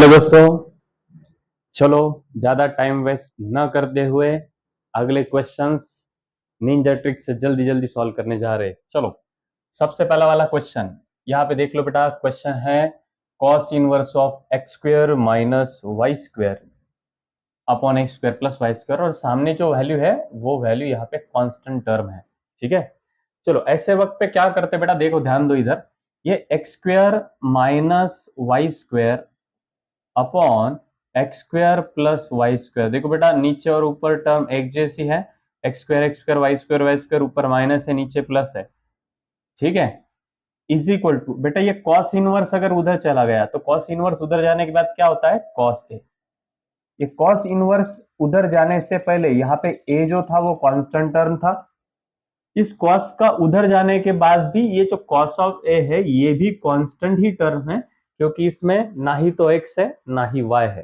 Hello दोस्तों, चलो ज्यादा टाइम वेस्ट न करते हुए अगले क्वेश्चंस निंजा ट्रिक से जल्दी जल्दी सॉल्व करने जा रहे हैं। चलो सबसे पहला वाला क्वेश्चन यहाँ पे देख लो बेटा। क्वेश्चन है cos inverse of x square minus y square upon x square plus y square, और सामने जो वैल्यू है वो वैल्यू यहाँ पे कांस्टेंट टर्म है। ठीक है, चलो ऐसे वक्त पे क्या करते बेटा, देखो ध्यान दो इधर। ये x square minus y square upon x square plus y square, देखो बेटा नीचे और ऊपर टर्म एक जैसी है। एक्स स्क्वायर वाई स्क्वायर, ऊपर माइनस है नीचे प्लस है। ठीक है, इज इक्वल टू बेटा ये कॉस इनवर्स अगर उधर चला गया तो कॉस इनवर्स उधर जाने के बाद क्या होता है कॉस ए। ये कॉस इनवर्स उधर जाने से पहले यहाँ पे ए जो था वो कांस्टेंट टर्म था। इस कॉस का उधर जाने के बाद भी ये जो कॉस ऑफ ए है ये भी कांस्टेंट ही टर्म है, क्योंकि इसमें ना ही तो एक्स है ना ही वाई है।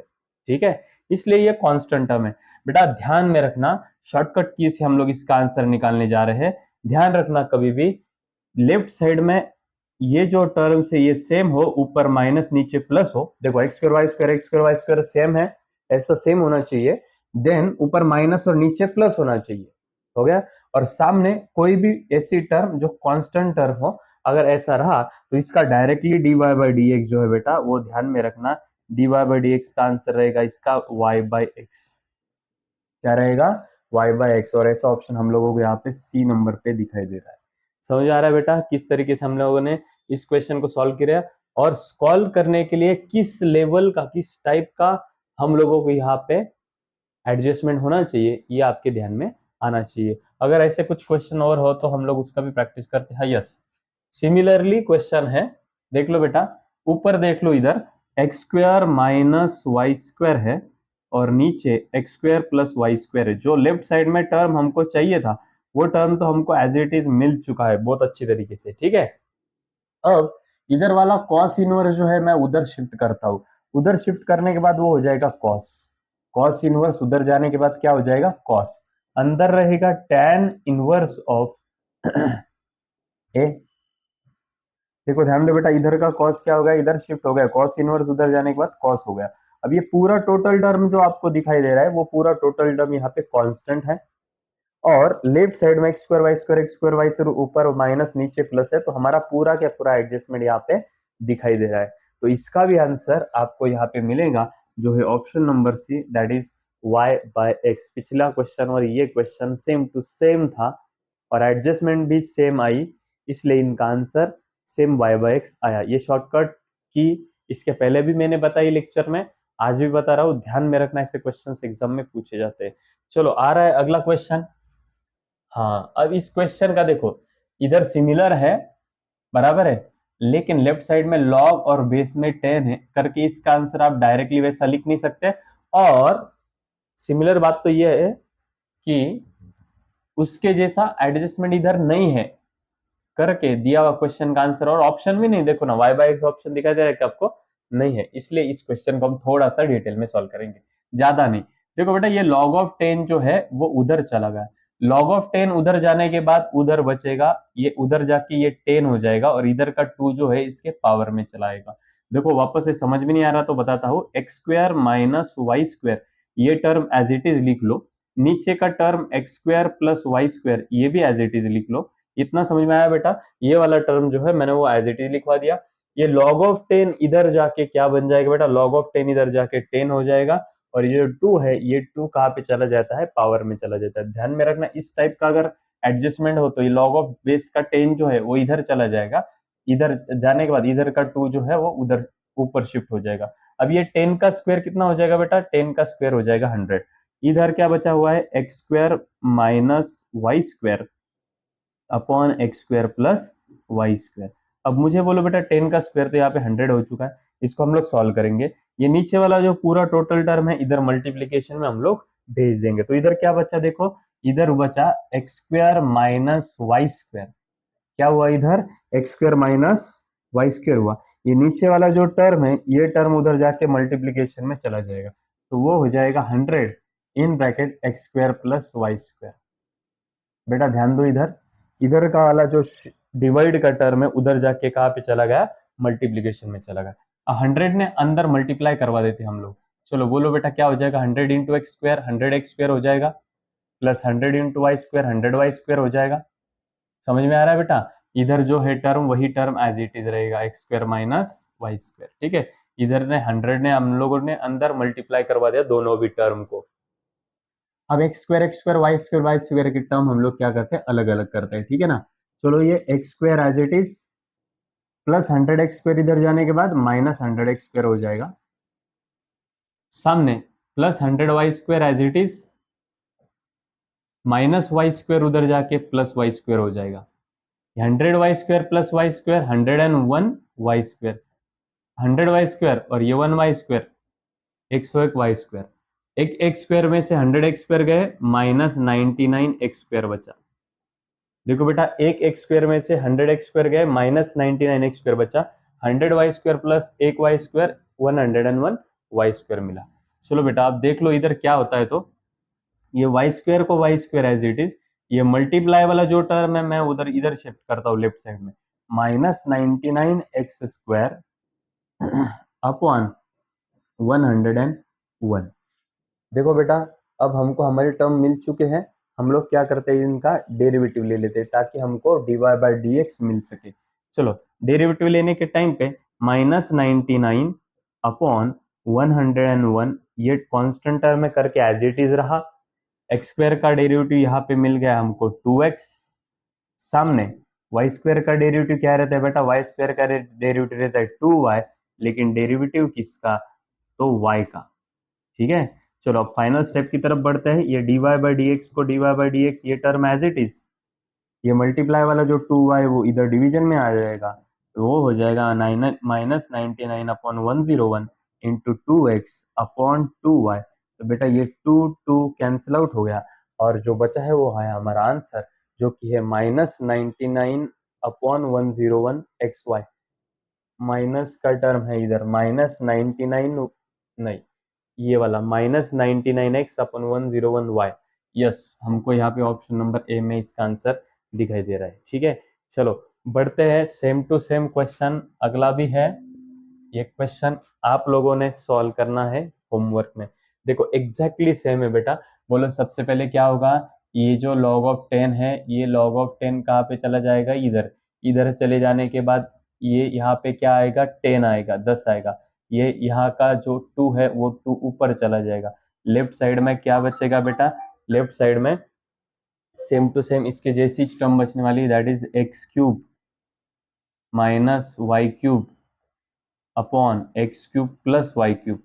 ठीक है, इसलिए ये कांस्टेंट टर्म है। बेटा ध्यान में रखना, शॉर्टकट की से हम लोग इसका आंसर निकालने जा रहे हैं। ध्यान रखना कभी भी लेफ्ट साइड में ये जो टर्म से ये सेम हो, ऊपर माइनस नीचे प्लस हो। देखो x square y square same है, ऐसा सेम होना चाहिए। देन ऊपर माइनस और नीचे प्लस होना चाहिए। हो गया। और सामने कोई भी ऐसी टर्म जो कांस्टेंट टर्म हो, अगर ऐसा रहा तो इसका directly d y by D x जो है बेटा वो ध्यान में रखना। D y by D x का आंसर रहेगा इसका वाई बाई एक्स। क्या रहेगा वाई बाई एक्स। और ऐसा ऑप्शन हम लोगों को यहाँ पे सी नंबर पे दिखाई दे रहा है। समझ आ रहा है बेटा किस तरीके से हम लोगों ने इस क्वेश्चन को सॉल्व किया, और सॉल्व करने के लिए किस लेवल का किस टाइप का हम लोगों को यहाँ पे एडजस्टमेंट होना चाहिए ये आपके ध्यान में आना चाहिए। अगर ऐसे कुछ क्वेश्चन और हो तो हम लोग उसका भी प्रैक्टिस करते हैं। यस, सिमिलरली क्वेश्चन है, देख लो बेटा ऊपर देख लो इधर x square minus y square है और नीचे x square plus y square है। जो लेफ्ट साइड में टर्म हमको चाहिए था वो टर्म तो हमको एज इट इज मिल चुका है बहुत अच्छी तरीके से। ठीक है, अब इधर वाला कॉस इनवर्स जो है मैं उधर शिफ्ट करता हूं। उधर शिफ्ट करने के बाद वो हो जाएगा कॉस। कॉस इनवर्स उधर जाने के बाद क्या हो जाएगा कॉस। अंदर रहेगा tan इनवर्स ऑफ ए। देखो ध्यान दो बेटा, इधर का कॉस क्या हो गया, इधर शिफ्ट हो गया। कॉस इनवर्स उधर जाने के बाद कॉस हो गया। अब ये पूरा टोटल टर्म जो आपको दिखाई दे रहा है वो पूरा टोटल टर्म यहाँ पे कांस्टेंट है। और लेफ्ट साइड में एक्स स्क्वायर वाई से ऊपर माइनस नीचे प्लस है, तो हमारा पूरा क्या पूरा एडजस्टमेंट यहाँ पे दिखाई दे रहा है। तो इसका भी आंसर आपको यहाँ पे मिलेगा जो है option number C, that is y by x. पिछला क्वेश्चन और ये क्वेश्चन सेम टू सेम था और एडजस्टमेंट भी सेम आई, इसलिए इनका answer same y by x आया। ये शॉर्टकट की इसके पहले भी मैंने बताई लेक्चर में, आज भी बता रहा हूँ। ध्यान में रखना, ऐसे क्वेश्चन एग्जाम में पूछे जाते हैं। चलो आ रहा है अगला क्वेश्चन। हाँ, अब इस क्वेश्चन का देखो, इधर सिमिलर है बराबर है, लेकिन लेफ्ट साइड में लॉग और बेस में 10 है करके इसका आंसर आप डायरेक्टली वैसा लिख नहीं सकते। और सिमिलर बात तो यह है कि उसके जैसा एडजस्टमेंट इधर नहीं है करके दिया हुआ क्वेश्चन का आंसर, और ऑप्शन भी नहीं, देखो ना वाई बाई एक्स ऑप्शन दिखाई दे रहा है कि आपको नहीं है, इसलिए इस क्वेश्चन को हम थोड़ा सा डिटेल में सॉल्व करेंगे, ज्यादा नहीं। देखो बेटा ये log ऑफ 10 जो है वो उधर चला गया। log ऑफ 10 उधर जाने के बाद उधर बचेगा, ये उधर जाके ये 10 हो जाएगा और इधर का 2 जो है इसके पावर में चलाएगा। देखो वापस से समझ में नहीं आ रहा तो बताता हूँ, x square minus y square ये टर्म एज इट इज लिख लो, नीचे का term x square plus y square ये भी एज इट इज लिख लो। इतना समझ में आया बेटा। ये वाला टर्म जो है मैंने वो एज इट इज लिखवा दिया। ये log ऑफ 10 इधर जाके क्या बन जाएगा बेटा, log ऑफ 10 इधर जाके 10 हो जाएगा, और ये जो 2 है ये 2 कहाँ पे चला जाता है पावर में चला जाता है। ध्यान में रखना इस टाइप का अगर एडजस्टमेंट हो तो ये log ऑफ बेस का 10 जो है वो इधर चला जाएगा, इधर जाने के बाद इधर का 2 जो है वो उधर ऊपर शिफ्ट हो जाएगा। अब ये 10 का स्क्वायर कितना हो जाएगा बेटा, 10 का स्क्वायर हो जाएगा 100। इधर क्या बचा हुआ है x square minus y square upon x square plus y square. अब मुझे बोलो बेटा 10 का स्क्वायर तो यहाँ पे 100 हो चुका है, इसको हम लोग सॉल्व करेंगे। ये नीचे वाला जो पूरा टोटल टर्म है इधर मल्टीप्लीकेशन में हम लोग भेज देंगे, तो इधर क्या बचा देखो, इधर बचा x square minus y square. क्या हुआ इधर x square minus y square हुआ। ये नीचे वाला जो टर्म है ये टर्म उधर जाके मल्टीप्लीकेशन में चला जाएगा, तो वो हो जाएगा 100 in bracket x square plus y square. बेटा ध्यान दो इधर, इधर का वाला जो डिवाइड का टर्म है उधर जाके कहाँ पे चला गया मल्टीप्लीकेशन में चला गया। 100 ने अंदर मल्टीप्लाई करवा देते हम लोग। चलो बोलो बेटा क्या हो जाएगा, 100 इंटू एक्स स्क्वायर 100x² हो जाएगा, plus 100 into Y square 100y² हो जाएगा। समझ में आ रहा है बेटा? इधर जो है टर्म वही टर्म एज इट इज रहेगा, x² माइनस वाई स्क्वायर। ठीक है, इधर ने 100 ने हम लोगों ने अंदर मल्टीप्लाई करवा दिया दोनों भी टर्म को। अब x² वाई स्क्वायर की टर्म हम लोग क्या करते हैं, अलग अलग करते हैं। ठीक है ना? चलो ये x² as it is plus 100x² इधर जाने के बाद माइनस 100x² हो जाएगा, सामने plus 100y² as it is minus y square उधर जाके प्लस वाई स्क्वायर हो जाएगा। 100y² plus y square 101y², 100y² और ये 1y², 101y²। एक एक्स स्क्वायर में से 100x² गए, माइनस 99x² बचा। देखो बेटा, एक एक्स स्क्वायर में से 100x² गए, माइनस 99x² बचा। 100y² प्लस एक वाई स्क्वायर 101y² मिला। चलो बेटा आप देख लो इधर क्या होता है। तो ये y² को y² एज इट इज, ये मल्टीप्लाई वाला जो टर्म है मैं उधर इधर शिफ्ट करता हूँ लेफ्ट साइड में, माइनस 99x² अपॉन 101। देखो बेटा, अब हमको हमारे टर्म मिल चुके हैं, हम लोग क्या करते हैं, इनका डेरिवेटिव ले लेते हैं ताकि हमको dy बाई डी एक्स मिल सके। चलो डेरिवेटिव लेने के टाइम पे माइनस 99 अपॉन 101, ये कांस्टेंट टर्म है करके एज इट इज रहा। x² का डेरिवेटिव यहाँ पे मिल गया हमको 2x, सामने y² का डेरिवेटिव क्या रहता है बेटा, y² का डेरिवेटिव रहता है 2y, लेकिन डेरिवेटिव किसका, तो y का। ठीक है, चलो अब फाइनल स्टेप की तरफ बढ़ते हैं। ये dy बाई डी एक्स को dy बाई डी एक्स, ये टर्म एज इट इज, ये मल्टीप्लाई वाला जो 2y वो इधर डिवीजन में आ जाएगा, तो वो हो जाएगा minus 99 upon 101 into 2x upon 2y। तो बेटा ये 2 कैंसिल आउट हो गया, और जो बचा है वो है हमारा आंसर, जो कि है माइनस 99 अपॉन 101xy। माइनस का टर्म है इधर, माइनस 99, नहीं ये वाला माइनस 99x अपन 101y। यस, हमको यहाँ पे ऑप्शन नंबर ए में इसका आंसर दिखाई दे रहा है। ठीक है, चलो बढ़ते हैं, सेम टू सेम क्वेश्चन अगला भी है। ये क्वेश्चन आप लोगों ने सॉल्व करना है होमवर्क में। देखो एग्जैक्टली सेम है बेटा। बोलो सबसे पहले क्या होगा, ये जो log ऑफ 10 है, ये log ऑफ 10 कहाँ पे चला जाएगा, इधर। इधर चले जाने के बाद ये यहाँ पे क्या आएगा, 10 आएगा, 10 आएगा। ये यहाँ का जो 2 है वो 2 ऊपर चला जाएगा। लेफ्ट साइड में क्या बचेगा बेटा, लेफ्ट साइड में सेम टू सेम इसके जैसी टर्म बचने वाली, that is x³ minus y³ upon x³ plus y³।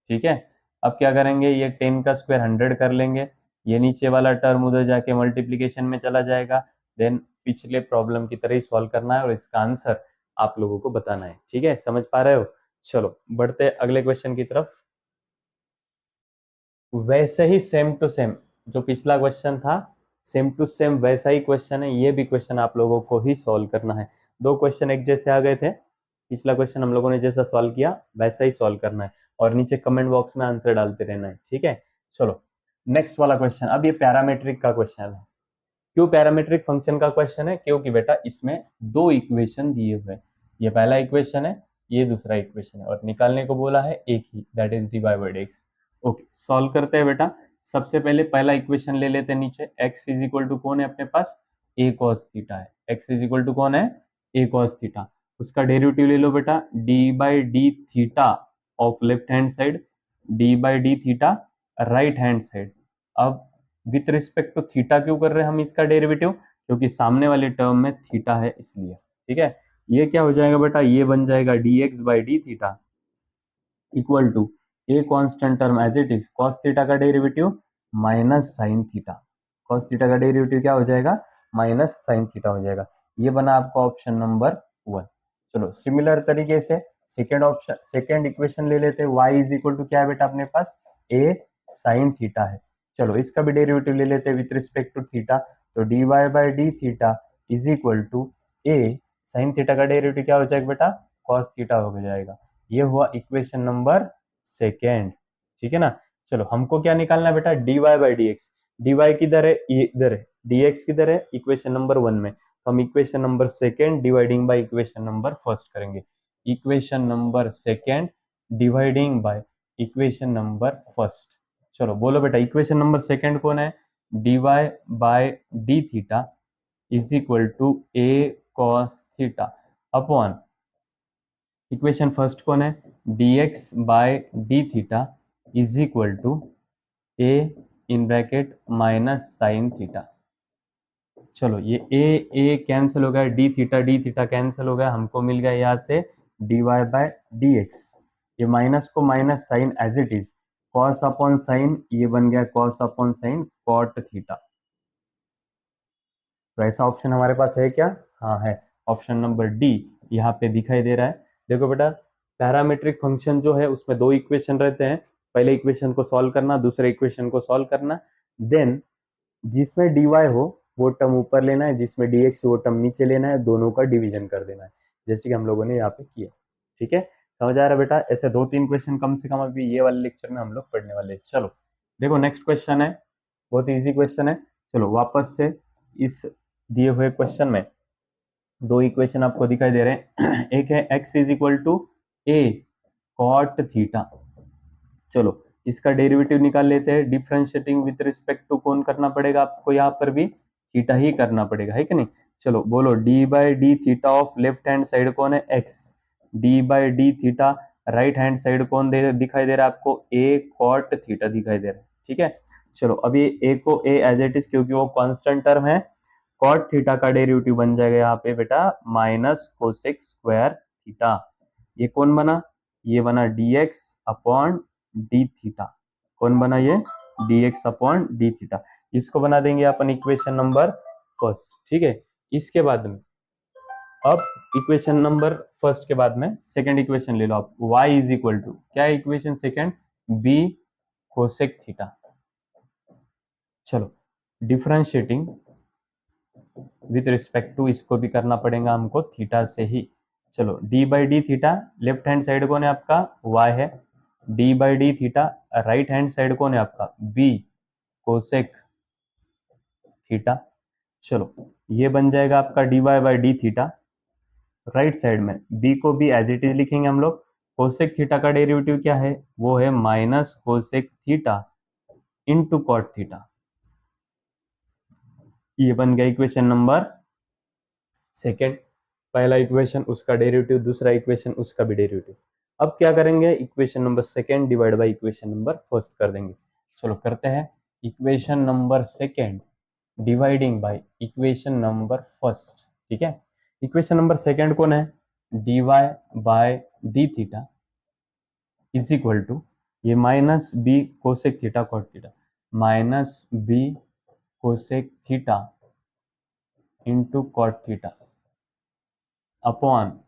ठीक है, अब क्या करेंगे, ये 10 का स्क्वायर 100 कर लेंगे, ये नीचे वाला टर्म उधर जाके मल्टीप्लीकेशन में चला जाएगा। देन पिछले प्रॉब्लम की तरह ही सॉल्व करना है और इसका आंसर आप लोगों को बताना है। ठीक है, समझ पा रहे हो? चलो बढ़ते अगले क्वेश्चन की तरफ। वैसे ही सेम टू सेम जो पिछला क्वेश्चन था, सेम टू सेम वैसा ही क्वेश्चन है, ये भी क्वेश्चन आप लोगों को ही सॉल्व करना है। दो क्वेश्चन एक जैसे आ गए थे, पिछला क्वेश्चन हम लोगों ने जैसा सॉल्व किया वैसा ही सॉल्व करना है, और नीचे कमेंट बॉक्स में आंसर डालते रहना है। ठीक है, चलो नेक्स्ट वाला क्वेश्चन। अब ये पैरामीट्रिक का क्वेश्चन है। क्यों पैरामीट्रिक फंक्शन का क्वेश्चन है, क्योंकि बेटा इसमें दो इक्वेशन दिए हुए हैं, ये पहला इक्वेशन है, ये दूसरा इक्वेशन है, और निकालने को बोला है एक ही, that is dy by D X. Okay, solve करते हैं बेटा। सबसे पहले पहला इक्वेशन ले लेते हैं नीचे, x इज इक्वल टू कौन है अपने पास, a cos थीटा है। x इज इक्वल टू कौन है, a cos थीटा। उसका डेरिवेटिव ले लो बेटा, d by d theta of left hand side, d by d theta right hand side. अब विथ रिस्पेक्ट टू थीटा क्यों कर रहे हैं हम इसका डेरिवेटिव, क्योंकि सामने वाले टर्म में थीटा है इसलिए। ठीक है, ये क्या हो जाएगा बेटा, ये बन जाएगा dx by d theta equal to a constant term as it is cos theta का derivative minus sine theta. cos theta का डेरिवेटिव क्या हो जाएगा, माइनस साइन थीटा हो जाएगा। ये बना आपका ऑप्शन नंबर 1। चलो सिमिलर तरीके से सेकेंड ऑप्शन, सेकेंड इक्वेशन ले लेते हैं। y इज इक्वल टू क्या है बेटा अपने पास, a साइन थीटा है। चलो इसका भी डेरिवेटिव ले लेते हैं विथ रिस्पेक्ट टू थीटा, तो dy by d theta is equal to a sine theta का डेरिवेटिव क्या हो जाएगा बेटा, cos थीटा हो जाएगा। ये हुआ इक्वेशन नंबर सेकेंड। ठीक है ना? चलो हमको क्या निकालना है बेटा, dy by D x. dy किधर है, ये इधर है, dx किधर है, इक्वेशन नंबर 1 में। तो हम equation number second dividing by equation number first करेंगे। Equation number second dividing by equation number first. चलो बोलो बेटा, इक्वेशन नंबर सेकेंड कौन है? dy by d theta is equal to a cos theta upon equation first कौन है? dx by d theta is equal to a in bracket minus sine theta. चलो ये ए cancel हो गया, डी थीटा कैंसिल हो गया, हमको मिल गया यहाँ से d y by d x. ये माइनस को minus sine as it is, cos upon sine, ये बन गया cos upon sine cot theta. तो ऐसा ऑप्शन हमारे पास है क्या? हाँ है, ऑप्शन नंबर डी यहाँ पे दिखाई दे रहा है। देखो बेटा, पैरामीट्रिक फंक्शन जो है उसमें दो इक्वेशन रहते हैं, पहले इक्वेशन को सॉल्व करना, दूसरे इक्वेशन को सॉल्व करना, देन जिसमें dy हो वो टर्म ऊपर लेना है, जिसमें dx वो टर्म नीचे लेना है, दोनों का डिवीजन कर देना है, जैसे कि हम लोगों ने यहाँ पे किया। ठीक है, समझ आ रहा है बेटा? ऐसे दो तीन क्वेश्चन कम से कम अभी ये वाले लेक्चर में हम लोग पढ़ने वाले हैं। चलो देखो नेक्स्ट क्वेश्चन है, बहुत इजी क्वेश्चन है। चलो वापस से इस दिए हुए क्वेश्चन में दो इक्वेशन आपको दिखाई दे रहे हैं। एक है x is equal to a cot theta. चलो इसका डेरिवेटिव निकाल लेते हैं। डिफरेंशिएटिंग विद रिस्पेक्ट टू कौन करना पड़ेगा आपको? यहाँ पर भी थीटा ही करना पड़ेगा, है कि नहीं? चलो बोलो, D by d theta of left hand side कौन है? X. D by d theta right hand side कौन दिखाई दे रहा है आपको? ए कॉट थीटा दिखाई दे रहा है। ठीक है, चलो अभी ए को ए एज इट इज, क्योंकि वो कांस्टेंट टर्म है, कॉट थीटा का डेरिवेटिव बन जाएगा यहाँ पे बेटा माइनस कोसेक स्क्वायर थीटा। ये कौन बना? ये बना dx अपॉन डी थीटा। कौन बना ये? dx upon d theta. इसको बना देंगे अपन इक्वेशन नंबर फर्स्ट। ठीक है, इसके बाद में अब इक्वेशन नंबर फर्स्ट के बाद में सेकंड इक्वेशन ले लो आप। y इज इक्वल टू क्या? Equation second b cosec theta. चलो डिफरेंशिएटिंग विथ रिस्पेक्ट टू, इसको भी करना पड़ेगा हमको थीटा से ही। चलो d by d theta, left hand side कौन है आपका? y है। d by d theta right hand side कौन है आपका? b cosec theta. चलो ये बन जाएगा आपका dy by d theta. Right side में b को भी एज इट इज लिखेंगे हम लोग। कोसेक थीटा का डेरिवेटिव क्या है? वो है minus cosec theta into cot theta. ये बन गया इक्वेशन नंबर सेकेंड। पहला इक्वेशन उसका डेरिवेटिव, दूसरा इक्वेशन उसका भी डेरिवेटिव। अब क्या करेंगे? Equation number second divide by equation number first कर देंगे। चलो करते हैं। Equation number second dividing by equation number first. ठीक है, इक्वेशन नंबर सेकेंड कौन है? dy by d theta is equal to ये minus b cosec theta cot theta, minus b cosec theta into cot theta upon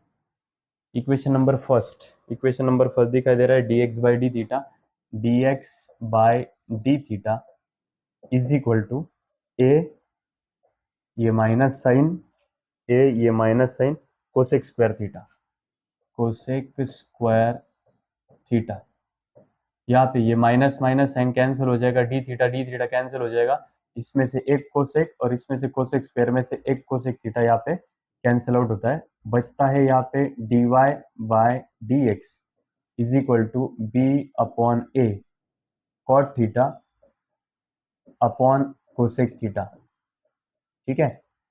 equation number first. Equation number first दिखाई दे रहा है dx by d theta, dx by d theta is equal to a, ये minus sine, a ये minus sine cosec square theta, cosec square theta. यहाँ पे ये minus minus sign cancel हो जाएगा, डी थीटा कैंसिल हो जाएगा, इसमें से एक कोसेक और इसमें से कोसेक स्क्वायर में से एक कोसेक थीटा यहाँ पे कैंसिल आउट होता है, बचता है यहाँ पे dy by d x is equal to b upon a cot theta upon cosec theta. ठीक है,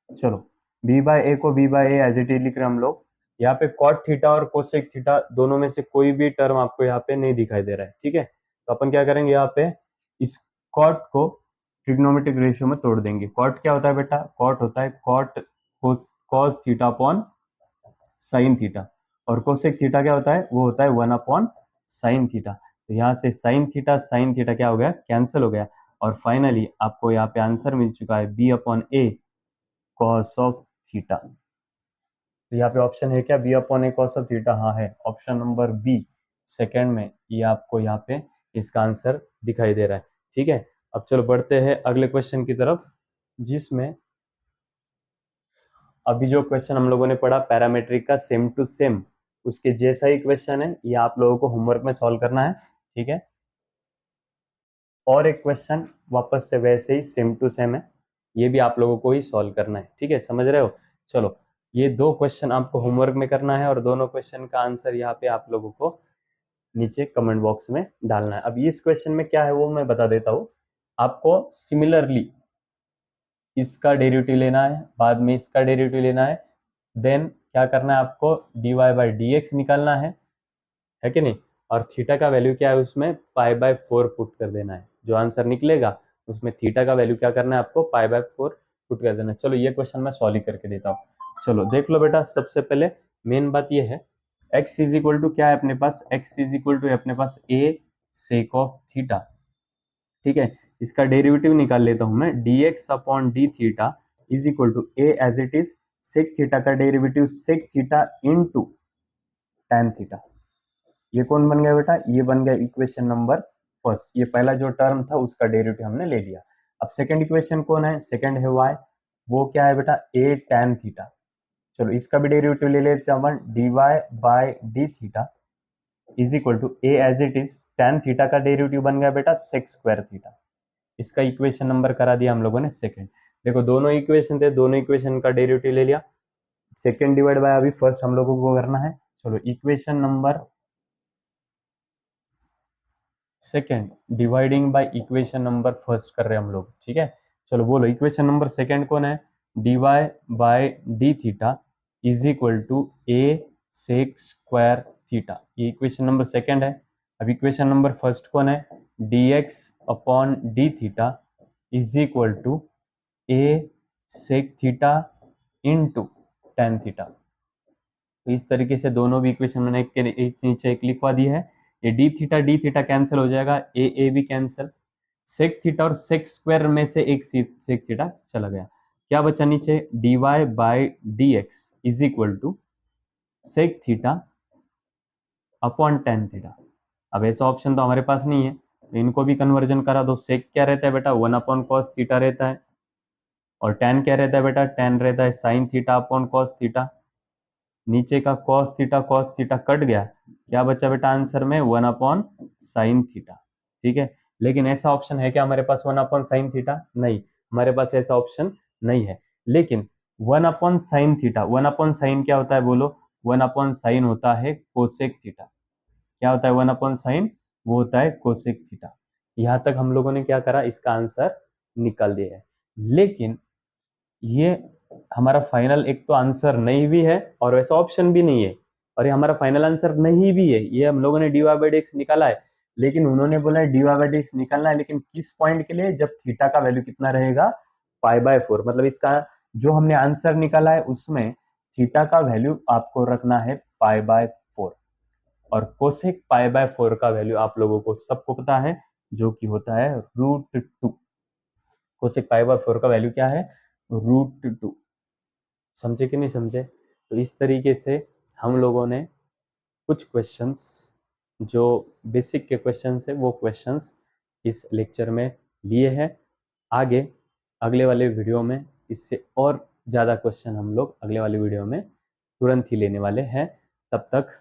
चलो b बाय ए को b by a as it is लिख रहे हैं हम लोग। यहाँ पे कॉट थीटा और कोसेक थीटा दोनों में से कोई भी टर्म आपको यहाँ पे नहीं दिखाई दे रहा है। ठीक है, तो अपन क्या करेंगे? यहाँ पे इस कॉट को ट्रिग्नोमेट्रिक रेशियो में तोड़ देंगे। कॉट क्या होता है बेटा? कॉट होता है cot cos theta upon sine theta, और कोसेक थीटा क्या होता है? वो होता है 1 अपॉन साइन थीटा। तो यहाँ से साइन थीटा क्या हो गया? कैंसिल हो गया, और फाइनली आपको यहाँ पे आंसर मिल चुका है b upon a cos of theta. तो यहाँ पे ऑप्शन है क्या? B upon a cos of theta. हाँ है, ऑप्शन नंबर बी सेकेंड में ये आपको यहाँ पे इसका आंसर दिखाई दे रहा है। ठीक है, अब चलो बढ़ते हैं अगले क्वेश्चन की तरफ, जिसमें अभी जो क्वेश्चन हम लोगों ने पढ़ा पैरामेट्रिक का सेम टू सेम, उसके जैसा ही क्वेश्चन है, ये आप लोगों को होमवर्क में सॉल्व करना है। ठीक है, और एक क्वेश्चन वापस से वैसे ही सेम टू सेम है, ये भी आप लोगों को ही सॉल्व करना है। ठीक है, समझ रहे हो? चलो ये 2 क्वेश्चन आपको होमवर्क में करना है और दोनों क्वेश्चन का आंसर यहाँ पे आप लोगों को नीचे कमेंट बॉक्स में डालना है। अब इस क्वेश्चन में क्या है वो मैं बता देता हूँ आपको। सिमिलरली इसका डेरिवेटिव लेना है, बाद में इसका डेरिवेटिव लेना है, देन क्या करना है आपको, dy बाई डी एक्स निकालना है कि नहीं, और थीटा का वैल्यू क्या है उसमें पाई बाय 4 पुट कर देना है। जो आंसर निकलेगा उसमें थीटा का वैल्यू क्या करना है आपको पाई बाय 4 पुट कर देना है। चलो ये क्वेश्चन मैं सॉल्व करके देता हूँ। चलो देख लो बेटा, सबसे पहले मेन बात ये है, x इज इक्वल टू क्या है अपने पास, x इज इक्वल टू अपने पास a सेक ऑफ थीटा, ठीक है। इसका डेरिवेटिव निकाल लेता हूं मैं, dx upon d theta is equal to a as it is sec theta का derivative sec theta into tan theta. ये कौन बन गया बेटा, ये बन गया इक्वेशन नंबर फर्स्ट। ये पहला जो टर्म था उसका डेरिवेटिव हमने ले लिया। अब सेकंड इक्वेशन कौन है, सेकंड है y, वो क्या है बेटा a tan थीटा। चलो इसका भी डेरिवेटिव ले लेते हैं अपन, dy by d theta is equal to a as it is tan theta का डेरिवेटिव बन गया बेटा सेक स्क्वायर थीटा। इसका इक्वेशन नंबर करा दिया हम लोगों ने सेकंड। देखो दोनों इक्वेशन थे, दोनों इक्वेशन का डेरिवेटिव ले लिया, सेकंड डिवाइड बाय अभी फर्स्ट हम लोगों को करना है। चलो equation number second dividing by equation number first कर रहे हैं हम लोग, ठीक है। चलो बोलो इक्वेशन नंबर सेकंड कौन है, dy by d theta is equal to a sec square theta, ये इक्वेशन नंबर सेकंड है। अब इक्वेशन नंबर फर्स्ट कौन है, dx upon d theta is equal to a sec theta into tan theta. तो इस तरीके से दोनों भी इक्वेशन मैंने एक के एक नीचे एक लिखवा दी है। ये डी थीटा कैंसिल हो जाएगा, ए भी कैंसिल, सेक थीटा और सेक स्क्वायर में से एक सेक थीटा चला गया, क्या बचा नीचे, d y by D x is equal to sec theta upon tan theta. अब ऐसा ऑप्शन तो हमारे पास नहीं है, तो इनको भी कन्वर्जन करा दो। सेक क्या रहता है बेटा, वन अपॉन कॉस थीटा रहता है, और टेन क्या रहता है बेटा, टेन रहता है sine theta upon cos theta. नीचे का कॉस थीटा कट गया, क्या बचा बेटा आंसर में, वन अपॉन साइन थीटा, ठीक है। लेकिन ऐसा ऑप्शन है क्या हमारे पास वन अपॉन साइन थीटा, नहीं, हमारे पास ऐसा ऑप्शन नहीं है। लेकिन one upon sine theta, one upon sine क्या होता है बोलो, वन अपॉन साइन होता है कोसेक थीटा। क्या होता है वन अपॉन साइन, वो होता है कोसेक थीटा। यहां तक हम लोगों ने क्या करा, इसका आंसर निकाल दिया है। लेकिन ये हमारा फाइनल एक तो आंसर नहीं भी है और वैसा ऑप्शन भी नहीं है, और ये हमारा फाइनल आंसर नहीं भी है। ये हम लोगों ने d y by D x निकाला है, लेकिन उन्होंने बोला है d y by D x निकालना है, लेकिन किस पॉइंट के लिए, जब थीटा का वैल्यू कितना रहेगा, पाई बाय 4। मतलब इसका जो हमने आंसर निकाला है उसमें थीटा का वैल्यू आपको रखना है पाई बाय 4, और कोसेक पाई बाय 4 का वैल्यू आप लोगों को सबको पता है, जो कि होता है √2। कोसेक पाई बाय 4 का वैल्यू क्या है, √2। समझे कि नहीं समझे। तो इस तरीके से हम लोगों ने कुछ क्वेश्चंस जो बेसिक के क्वेश्चंस है वो क्वेश्चंस इस लेक्चर में लिए हैं। आगे अगले वाले वीडियो में इससे और ज़्यादा क्वेश्चन हम लोग अगले वाले वीडियो में तुरंत ही लेने वाले हैं। तब तक